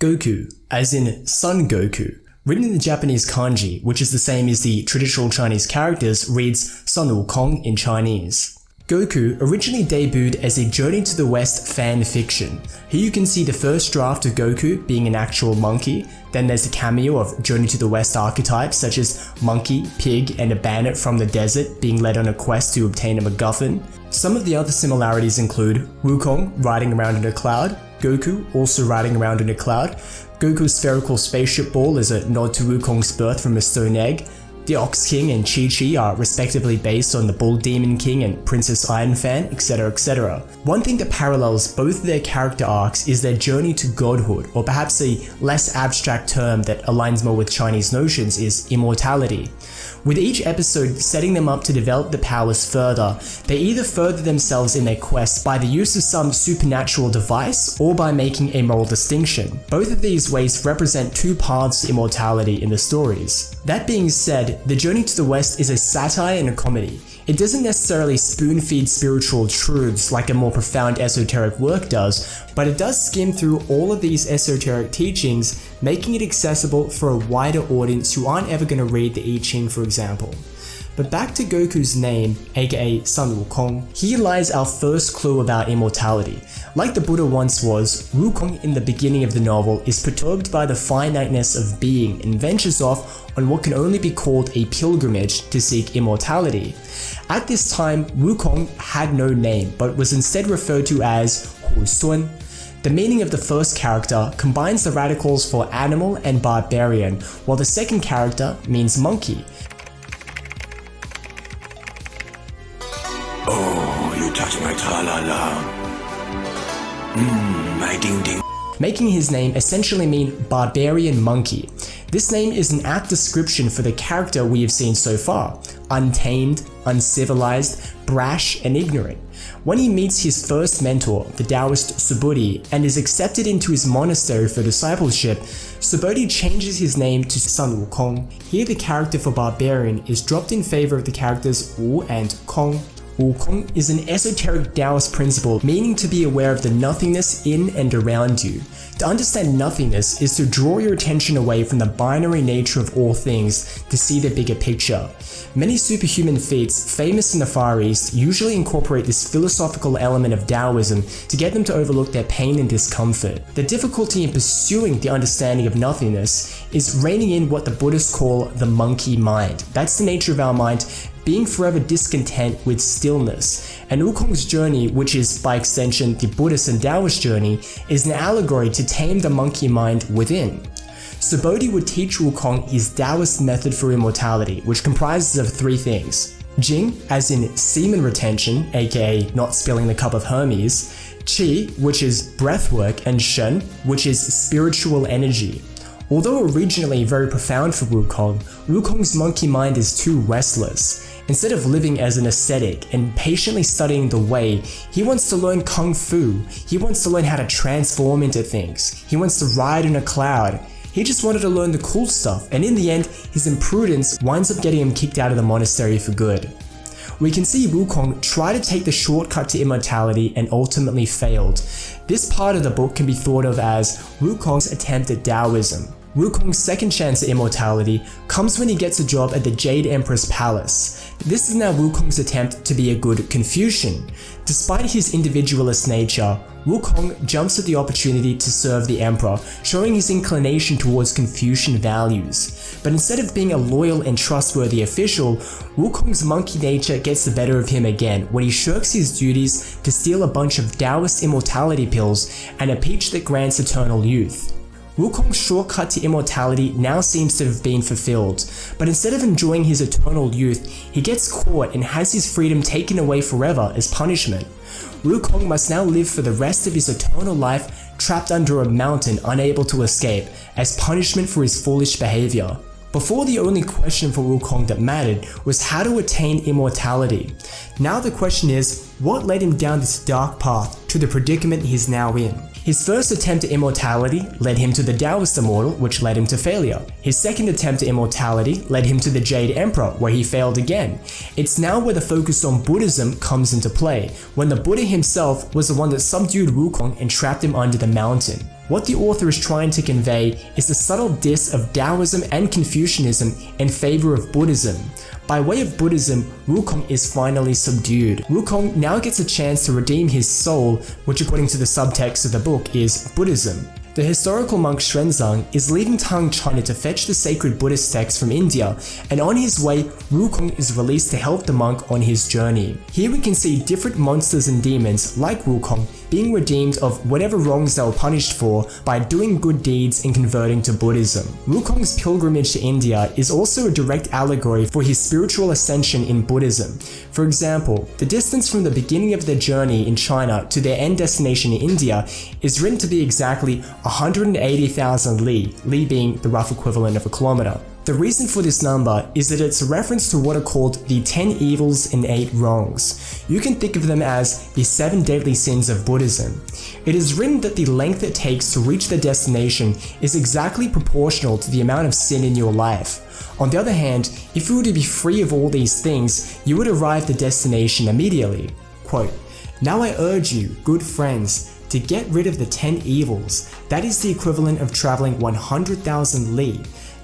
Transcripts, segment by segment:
Goku, as in Son Goku, written in the Japanese kanji, which is the same as the traditional Chinese characters, reads Son Wukong in Chinese. Goku originally debuted as a Journey to the West fan fiction. Here you can see the first draft of Goku being an actual monkey, then there's a cameo of Journey to the West archetypes such as monkey, pig, and a bandit from the desert being led on a quest to obtain a MacGuffin. Some of the other similarities include Wukong riding around in a cloud, Goku also riding around in a cloud, Goku's spherical spaceship ball is a nod to Wukong's birth from a stone egg, the Ox King and Chi-Chi are respectively based on the Bull Demon King and Princess Iron Fan, etc, etc. One thing that parallels both of their character arcs is their journey to godhood, or perhaps a less abstract term that aligns more with Chinese notions is immortality. With each episode setting them up to develop the powers further, they either further themselves in their quest by the use of some supernatural device or by making a moral distinction. Both of these ways represent two paths to immortality in the stories. That being said, The Journey to the West is a satire and a comedy. It doesn't necessarily spoon-feed spiritual truths like a more profound esoteric work does, but it does skim through all of these esoteric teachings, making it accessible for a wider audience who aren't ever going to read the I Ching, for example. But back to Goku's name, aka Son Wukong, here lies our first clue about immortality. Like the Buddha once was, Wukong in the beginning of the novel is perturbed by the finiteness of being and ventures off on what can only be called a pilgrimage to seek immortality. At this time, Wukong had no name, but was instead referred to as Hu Sun. The meaning of the first character combines the radicals for animal and barbarian, while the second character means monkey. Oh, you touch my tra-la-la. My ding-ding. Making his name essentially mean barbarian monkey. This name is an apt description for the character we have seen so far: untamed, uncivilized, brash, and ignorant. When he meets his first mentor, the Taoist Subodhi, and is accepted into his monastery for discipleship, Subodhi changes his name to Son Wukong. Here the character for barbarian is dropped in favor of the characters Wu and Kong. Wukong is an esoteric Taoist principle meaning to be aware of the nothingness in and around you. To understand nothingness is to draw your attention away from the binary nature of all things to see the bigger picture. Many superhuman feats famous in the Far East usually incorporate this philosophical element of Taoism to get them to overlook their pain and discomfort. The difficulty in pursuing the understanding of nothingness is reining in what the Buddhists call the monkey mind. That's the nature of our mind, being forever discontent with stillness. And Wukong's journey, which is by extension the Buddhist and Taoist journey, is an allegory to tame the monkey mind within. Subodhi would teach Wukong his Taoist method for immortality, which comprises of three things: Jing, as in semen retention, aka not spilling the cup of Hermes; Qi, which is breathwork; and Shen, which is spiritual energy. Although originally very profound for Wukong, Wukong's monkey mind is too restless. Instead of living as an ascetic and patiently studying the way, he wants to learn Kung Fu. He wants to learn how to transform into things. He wants to ride in a cloud. He just wanted to learn the cool stuff, and in the end, his imprudence winds up getting him kicked out of the monastery for good. We can see Wukong try to take the shortcut to immortality and ultimately failed. This part of the book can be thought of as Wukong's attempt at Daoism. Wukong's second chance at immortality comes when he gets a job at the Jade Empress Palace. This is now Wukong's attempt to be a good Confucian. Despite his individualist nature, Wukong jumps at the opportunity to serve the emperor, showing his inclination towards Confucian values. But instead of being a loyal and trustworthy official, Wukong's monkey nature gets the better of him again when he shirks his duties to steal a bunch of Taoist immortality pills and a peach that grants eternal youth. Wukong's shortcut to immortality now seems to have been fulfilled, but instead of enjoying his eternal youth, he gets caught and has his freedom taken away forever as punishment. Wukong must now live for the rest of his eternal life trapped under a mountain unable to escape as punishment for his foolish behavior. Before, the only question for Wukong that mattered was how to attain immortality. Now the question is, what led him down this dark path to the predicament he's now in? His first attempt at immortality led him to the Daoist immortal, which led him to failure. His second attempt at immortality led him to the Jade Emperor, where he failed again. It's now where the focus on Buddhism comes into play, when the Buddha himself was the one that subdued Wukong and trapped him under the mountain. What the author is trying to convey is a subtle diss of Daoism and Confucianism in favor of Buddhism. By way of Buddhism, Wukong is finally subdued. Wukong now gets a chance to redeem his soul, which according to the subtext of the book is Buddhism. The historical monk Xuanzang is leaving Tang, China to fetch the sacred Buddhist text from India, and on his way, Wukong is released to help the monk on his journey. Here we can see different monsters and demons, like Wukong, being redeemed of whatever wrongs they were punished for by doing good deeds and converting to Buddhism. Wukong's pilgrimage to India is also a direct allegory for his spiritual ascension in Buddhism. For example, the distance from the beginning of their journey in China to their end destination in India is written to be exactly 180,000 li, li being the rough equivalent of a kilometer. The reason for this number is that it's a reference to what are called the 10 evils and 8 wrongs. You can think of them as the 7 deadly sins of Buddhism. It is written that the length it takes to reach the destination is exactly proportional to the amount of sin in your life. On the other hand, if you were to be free of all these things, you would arrive at the destination immediately. Quote, "Now I urge you, good friends, to get rid of the 10 evils. That is the equivalent of traveling 100,000 li.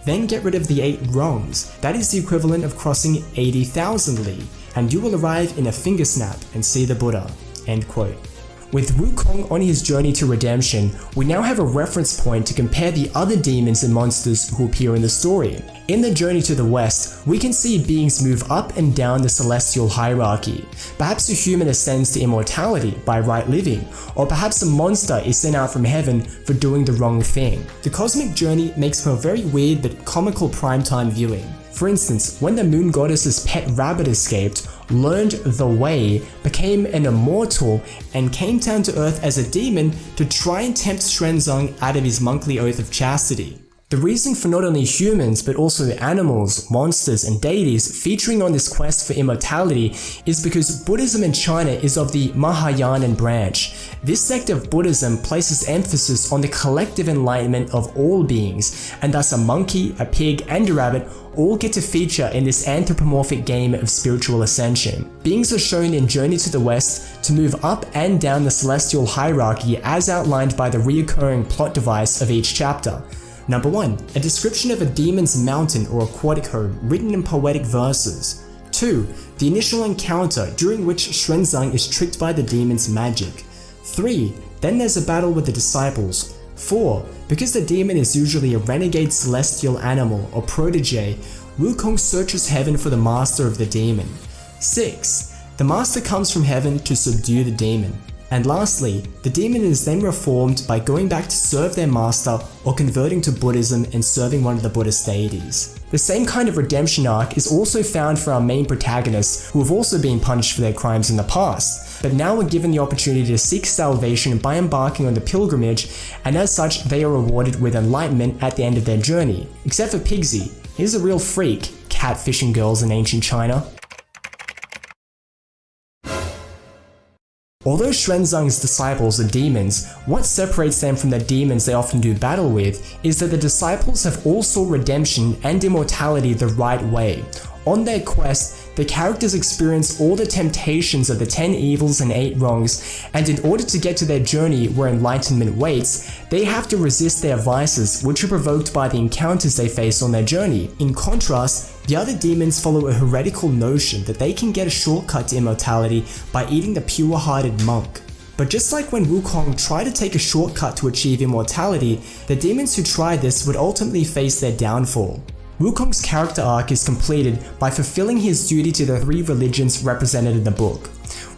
Then get rid of the 8 wrongs. That is the equivalent of crossing 80,000 li, and you will arrive in a finger snap and see the Buddha." End quote. With Wukong on his journey to redemption, we now have a reference point to compare the other demons and monsters who appear in the story. In the journey to the west, we can see beings move up and down the celestial hierarchy. Perhaps a human ascends to immortality by right living, or perhaps a monster is sent out from heaven for doing the wrong thing. The cosmic journey makes for a very weird but comical primetime viewing. For instance, when the moon goddess's pet rabbit escaped, learned the way, became an immortal, and came down to earth as a demon to try and tempt Xuanzang out of his monthly oath of chastity. The reason for not only humans but also animals, monsters, and deities featuring on this quest for immortality is because Buddhism in China is of the Mahayanan branch. This sect of Buddhism places emphasis on the collective enlightenment of all beings, and thus a monkey, a pig, and a rabbit all get to feature in this anthropomorphic game of spiritual ascension. Beings are shown in Journey to the West to move up and down the celestial hierarchy as outlined by the reoccurring plot device of each chapter. Number 1. A description of a demon's mountain or aquatic home written in poetic verses. 2. The initial encounter during which Xuanzang is tricked by the demon's magic. 3. Then there's a battle with the disciples. 4. Because the demon is usually a renegade celestial animal or protege, Wukong searches heaven for the master of the demon. 6. The master comes from heaven to subdue the demon. And lastly, the demon is then reformed by going back to serve their master or converting to Buddhism and serving one of the Buddhist deities. The same kind of redemption arc is also found for our main protagonists who have also been punished for their crimes in the past, but now are given the opportunity to seek salvation by embarking on the pilgrimage, and as such they are rewarded with enlightenment at the end of their journey. Except for Pigsy, he's a real freak, catfishing girls in ancient China. Although Xuanzang's disciples are demons, what separates them from the demons they often do battle with is that the disciples have all sought redemption and immortality the right way. On their quest, the characters experience all the temptations of the 10 evils and 8 wrongs, and in order to get to their journey where enlightenment waits, they have to resist their vices, which are provoked by the encounters they face on their journey. In contrast, the other demons follow a heretical notion that they can get a shortcut to immortality by eating the pure-hearted monk. But just like when Wukong tried to take a shortcut to achieve immortality, the demons who tried this would ultimately face their downfall. Wukong's character arc is completed by fulfilling his duty to the 3 religions represented in the book.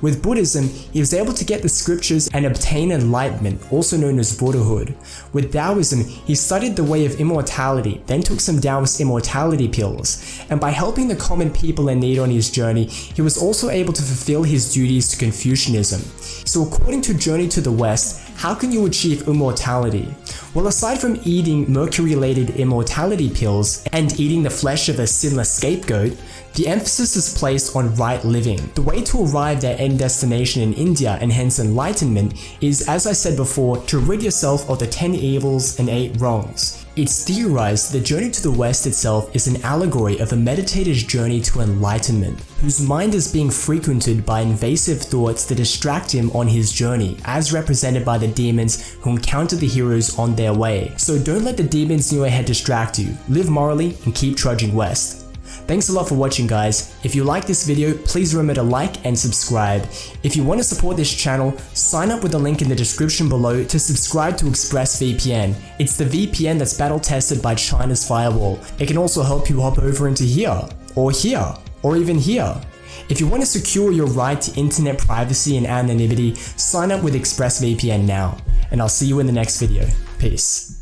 With Buddhism, he was able to get the scriptures and obtain enlightenment, also known as Buddhahood. With Daoism, he studied the way of immortality, then took some Taoist immortality pills, and by helping the common people in need on his journey, he was also able to fulfill his duties to Confucianism. So according to Journey to the West, how can you achieve immortality? Well, aside from eating mercury-related immortality pills and eating the flesh of a sinless scapegoat, the emphasis is placed on right living. The way to arrive at end destination in India and hence enlightenment is, as I said before, to rid yourself of the 10 evils and 8 wrongs. It's theorized the journey to the West itself is an allegory of a meditator's journey to enlightenment, whose mind is being frequented by invasive thoughts that distract him on his journey, as represented by the demons who encounter the heroes on their way. So don't let the demons in your head distract you. Live morally and keep trudging west. Thanks a lot for watching, guys. If you like this video, please remember to like and subscribe. If you want to support this channel, sign up with the link in the description below to subscribe to ExpressVPN. It's the VPN that's battle tested by China's firewall. It can also help you hop over into here, or even here. If you want to secure your right to internet privacy and anonymity, sign up with ExpressVPN now. And I'll see you in the next video. Peace.